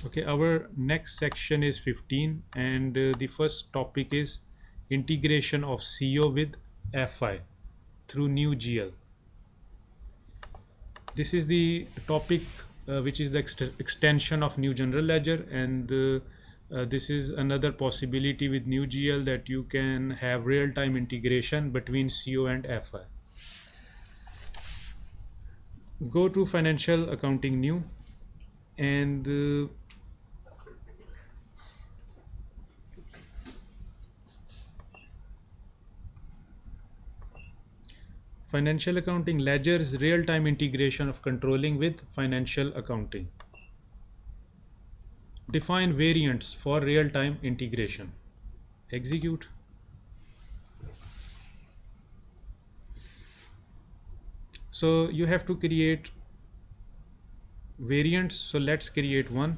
Okay, our next section is 15, and the first topic is integration of CO with FI through new GL. This is the topic which is the extension of new general ledger, and this is another possibility with new GL that you can have real-time integration between CO and FI. Go to financial accounting new, and financial accounting ledgers real-time integration of controlling with financial accounting. Define variants for real-time integration. Execute. So you have to create variants. So let's create one.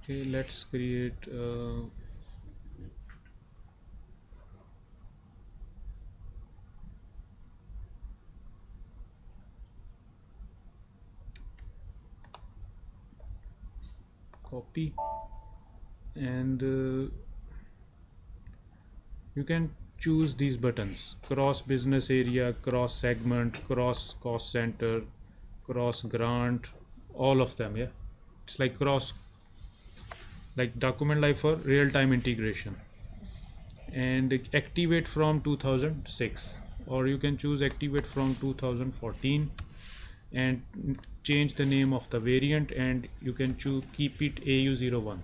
Okay, let's create copy, and you can choose these buttons: cross business area, cross segment, cross cost center, cross grant, all of them. Yeah, it's like cross, like document life for real-time integration, and activate from 2006, or you can choose activate from 2014 and change the name of the variant, and you can choose keep it AU01.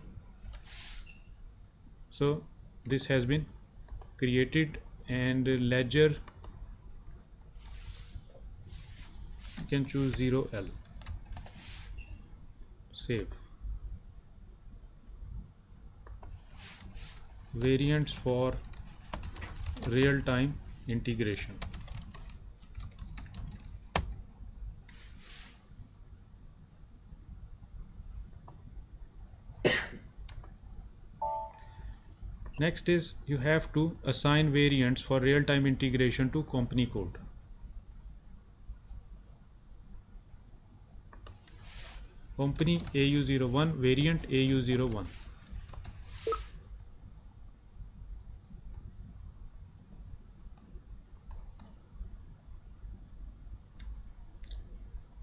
So this has been created, and ledger you can choose 0L. Save. Variants for real-time integration. Next is you have to assign variants for real-time integration to company code. Company AU01, variant AU01.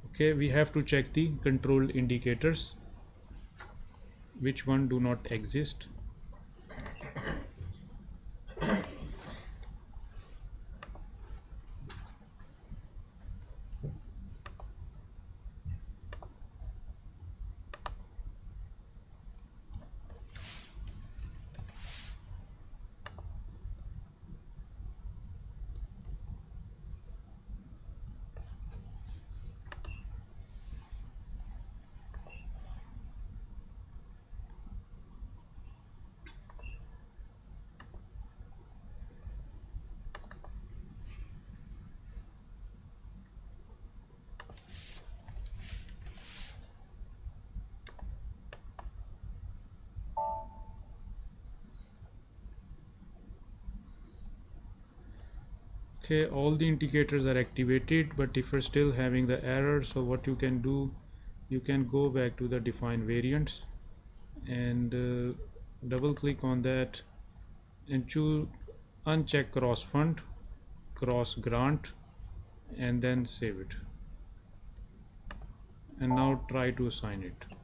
Okay, we have to check the control indicators, which one do not exist. Okay, all the indicators are activated, but if you're still having the error, so what you can do, you can go back to the define variants, and double click on that and choose uncheck cross fund, cross grant, and then save it, and now try to assign it.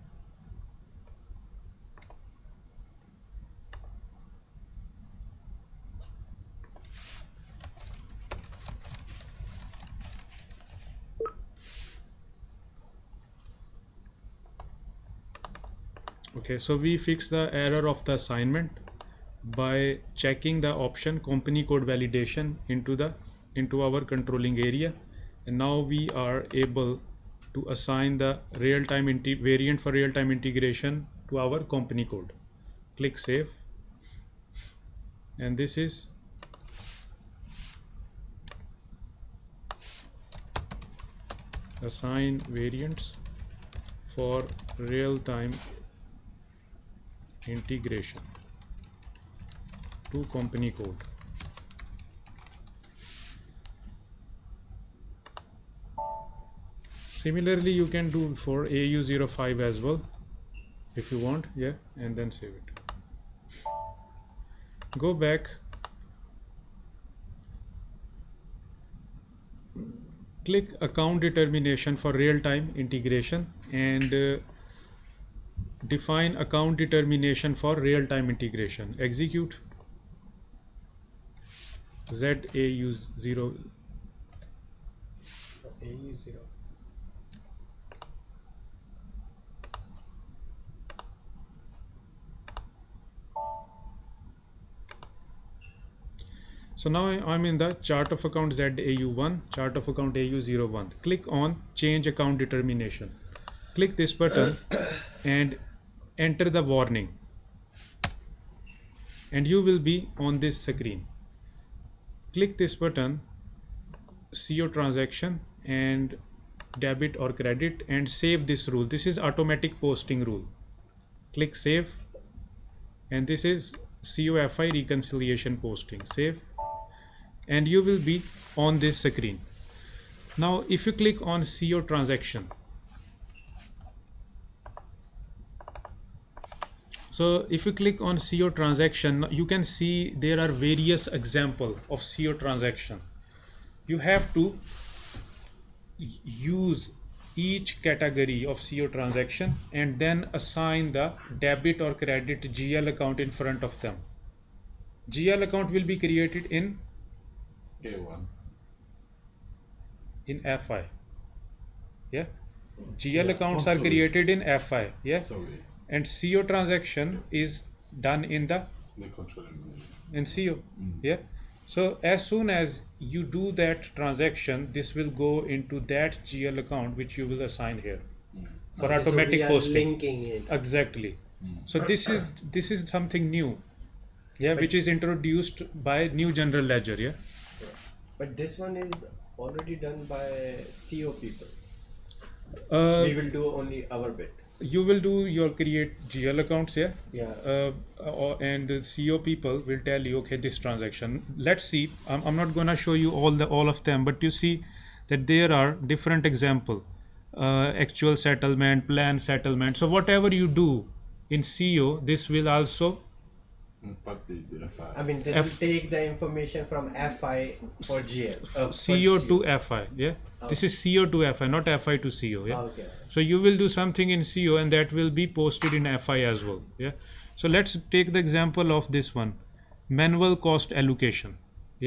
Okay, so we fix the error of the assignment by checking the option company code validation into our controlling area, and now we are able to assign the real-time variant for real-time integration to our company code. Click save, and this is assign variants for real-time integration to company code. Similarly, you can do for AU05 as well if you want, yeah, and then save it. Go back, click account determination for real-time integration, and define account determination for real-time integration. Execute. ZAU0. AU0. So now I'm in the chart of account ZAU1, chart of account AU01. Click on change account determination. Click this button and enter the warning, and you will be on this screen. Click this button, CO transaction, and debit or credit, and save this rule. This is automatic posting rule. Click save, and this is COFI reconciliation posting. Save, and you will be on this screen. Now if you click on CO transaction, so if you click on CO transaction, you can see there are various examples of CO transaction. You have to use each category of CO transaction and then assign the debit or credit GL account in front of them. GL account will be created in A1. in FI. Yeah. GL accounts are created in FI. Yeah. Sorry. And CO transaction is done in the in CO. Yeah. So as soon as you do that transaction, this will go into that GL account which you will assign here for Okay, automatic so we are posting. linking it. Exactly. So this is something new, yeah, which is introduced by new general ledger. Yeah. But this one is already done by CO people. Uh, We will do only our bit. you will do your create GL accounts, yeah. Yeah. And the CO people will tell you, okay, this transaction. Let's see. I'm not gonna show you all of them, but you see that there are different example. Actual settlement, plan settlement. So whatever you do in CO, this will also But the FI. I mean, this will take the information from FI for GL. CO to FI, yeah. This is CO to FI, not FI to CO, yeah. Okay. So you will do something in CO and that will be posted in FI as well, yeah. So let's take the example of this one, manual cost allocation,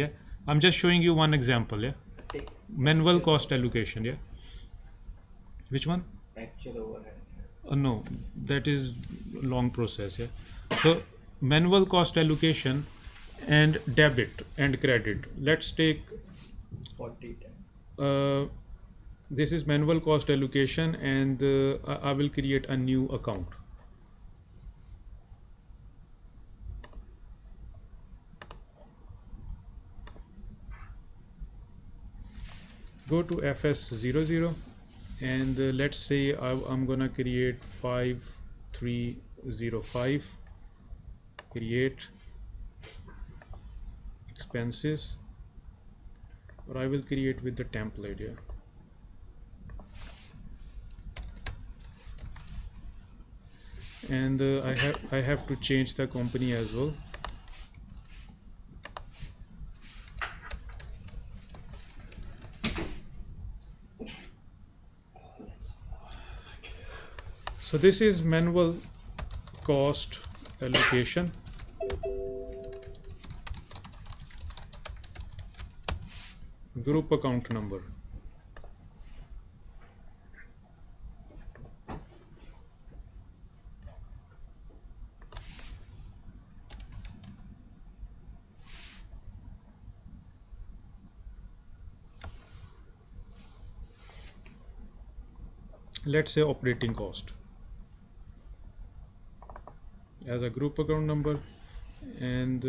yeah. I'm just showing you one example, yeah. Manual cost allocation, yeah. Which one? Actual overhead. No, that is long process, yeah. So manual cost allocation and debit and credit. Let's take 40. this is manual cost allocation, and I will create a new account. Go to FS00, and let's say I'm gonna create 5305, create expenses, or I will create with the template, yeah. And I have to change the company as well. So this is manual cost allocation. Group account number. Let's say operating cost as a group account number, and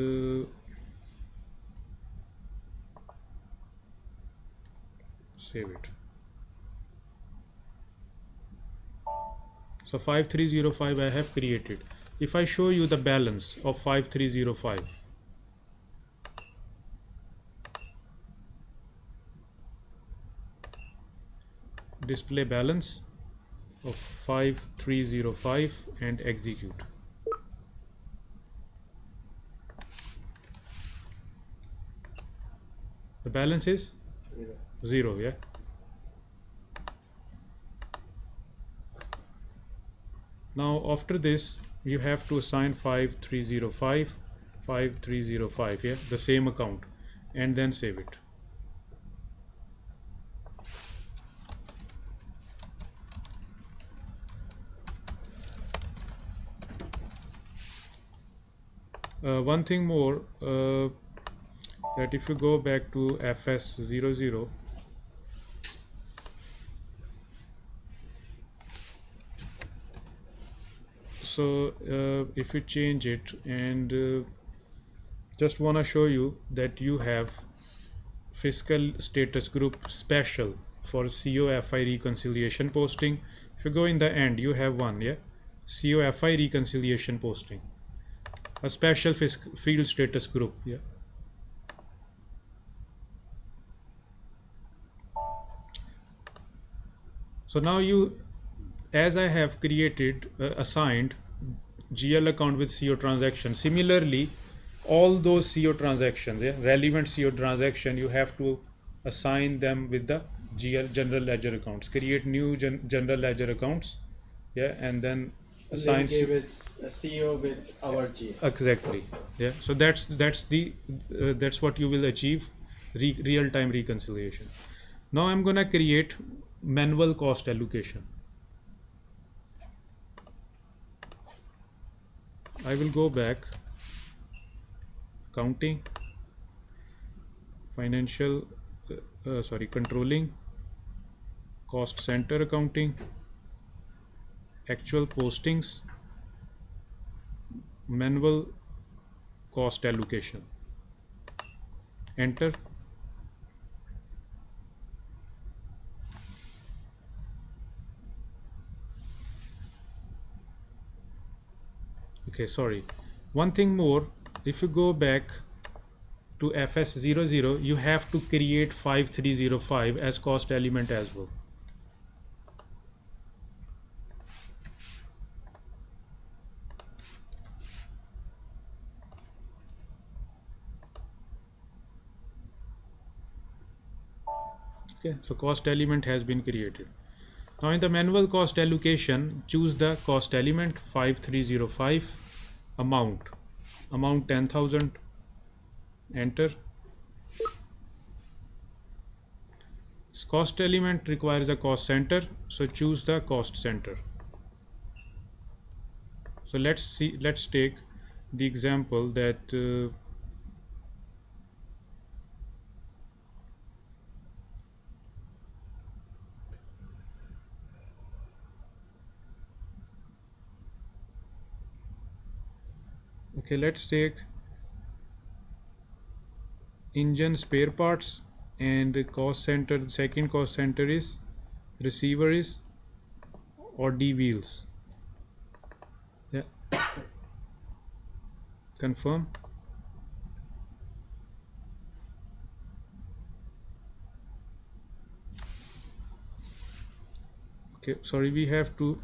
save it. So 5305 I have created. If I show you the balance of 5305, display balance of 5305 and execute. The balance is 0, yeah. Now after this you have to assign 5305 5305, yeah, the same account, and then save it. One thing more, that if you go back to FS00, so if you change it, and just want to show you that you have fiscal status group special for COFI reconciliation posting. If you go in the end, you have one, yeah, COFI reconciliation posting, a special field status group, yeah. So now you, as I have created assigned GL account with CO transaction, similarly all those CO transactions, yeah, relevant CO transaction, you have to assign them with the GL general ledger accounts. Create new general ledger accounts, yeah, and then assign with a CO with our GL. Exactly, yeah. So that's what you will achieve, real-time reconciliation. Now I'm gonna create manual cost allocation. I will go back, accounting, financial, controlling, cost center accounting, actual postings, manual cost allocation. Enter. Okay, sorry. One thing more, if you go back to FS00, you have to create 5305 as cost element as well. Okay, so cost element has been created. Now in the manual cost allocation, choose the cost element 5305, amount 10,000, enter. This cost element requires a cost center, so choose the cost center. So let's take the example that okay, let's take engine spare parts, and the cost center, the second cost center is receiver is or D wheels, yeah. Confirm. Okay, sorry, we have to,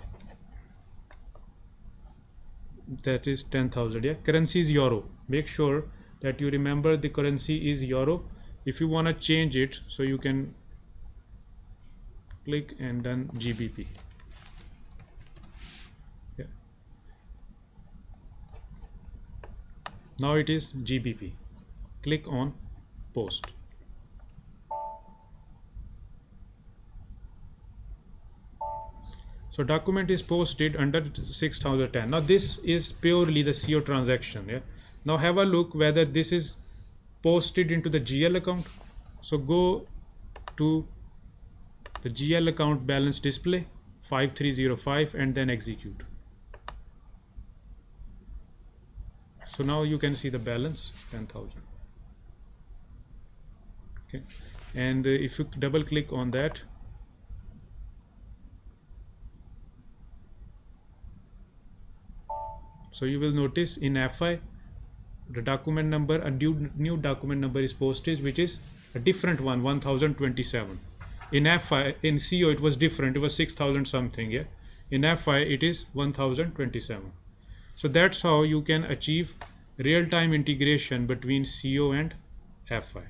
that is 10,000, yeah. Currency is euro. Make sure that you remember the currency is euro. If you want to change it, so you can click and then GBP, yeah. Now it is GBP. Click on post. So document is posted under 6010. Now this is purely the CO transaction, yeah. Now have a look whether this is posted into the GL account. So go to the GL account balance display 5305 and then execute. So now you can see the balance 10,000. Okay, and if you double click on that, so you will notice in FI the document number, a new document number is posted, which is a different one, 1027. In FI, in CO it was different. It was 6,000 something. Yeah. In FI it is 1,027. So that's how you can achieve real-time integration between CO and FI.